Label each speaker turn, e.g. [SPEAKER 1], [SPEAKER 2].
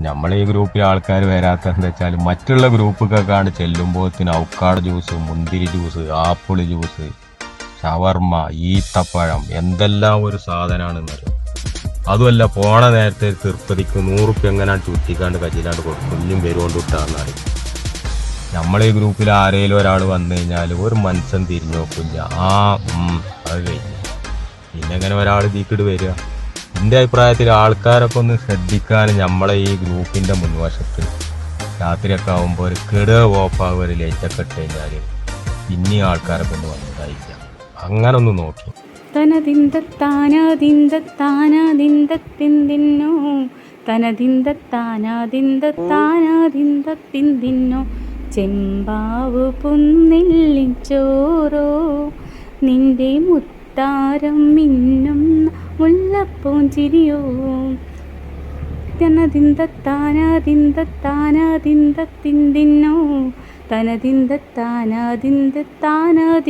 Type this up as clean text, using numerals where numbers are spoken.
[SPEAKER 1] നമ്മളെ ഈ ഗ്രൂപ്പിൽ ആൾക്കാർ വരാത്ത എന്താ വെച്ചാൽ മറ്റുള്ള ഗ്രൂപ്പൊക്കെക്കാണ്ട് ചെല്ലുമ്പോഴത്തിന് ഔക്കാട് ജ്യൂസ്, മുന്തിരി ജ്യൂസ്, ആപ്പിൾ ജ്യൂസ്, ഷവർമ്മ, ഈത്തപ്പഴം, എന്തെല്ലാം ഒരു സാധനമാണെന്നറിയാം. അതുമല്ല പോണ നേരത്തെ തിരുപ്പതിക്ക് 100 എങ്ങനെ ചുറ്റിക്കാണ്ട് കയ്യിലാണ്ട് കൊടുക്കും, ഇനിയും വരുകൊണ്ട് വിട്ടാന്നറിയും. നമ്മളെ ഈ ഗ്രൂപ്പിൽ ആരെങ്കിലും ഒരാൾ വന്നു കഴിഞ്ഞാൽ ഒരു മനുഷ്യൻ തിരിഞ്ഞു നോക്കില്ല. അത് കഴിഞ്ഞു. പിന്നെ എങ്ങനെ ഒരാൾ ഇതിക്കിട്ട് വരിക? എൻ്റെ അഭിപ്രായത്തിൽ ആൾക്കാരൊക്കെ ഒന്ന് ശ്രദ്ധിക്കാൻ നമ്മളെ ഈ ഗ്രൂപ്പിൻ്റെ മുൻവശത്ത് രാത്രിയൊക്കെ ആകുമ്പോൾ ഒരു ഓഫാകുക, ഒരു ലൈറ്റൊക്കെ ഇട്ട് കഴിഞ്ഞാൽ പിന്നെയും ആൾക്കാരൊക്കെ ഒന്ന് വന്നതായില്ല. അങ്ങനെ ഒന്ന് നോക്കി
[SPEAKER 2] തനതിന്തത്താനാതിന്തത്താനാതിന്തത്തിന്തിന്നോ തനതിന്തത്താനാതിന്തത്താനാതിന്തത്തിന്തിന്നോ ചെമ്പാവു പുന്നെല്ലിച്ചോറോ നിന്റെ മുത്താരം മിന്നും മുല്ലപ്പൂഞ്ചിരിയോ തനതിന്തത്താനാതിന്തത്താനാതിന്തത്തിന്തിന്നോ തനതിന്തത്താനാതിന്തത്താനാതി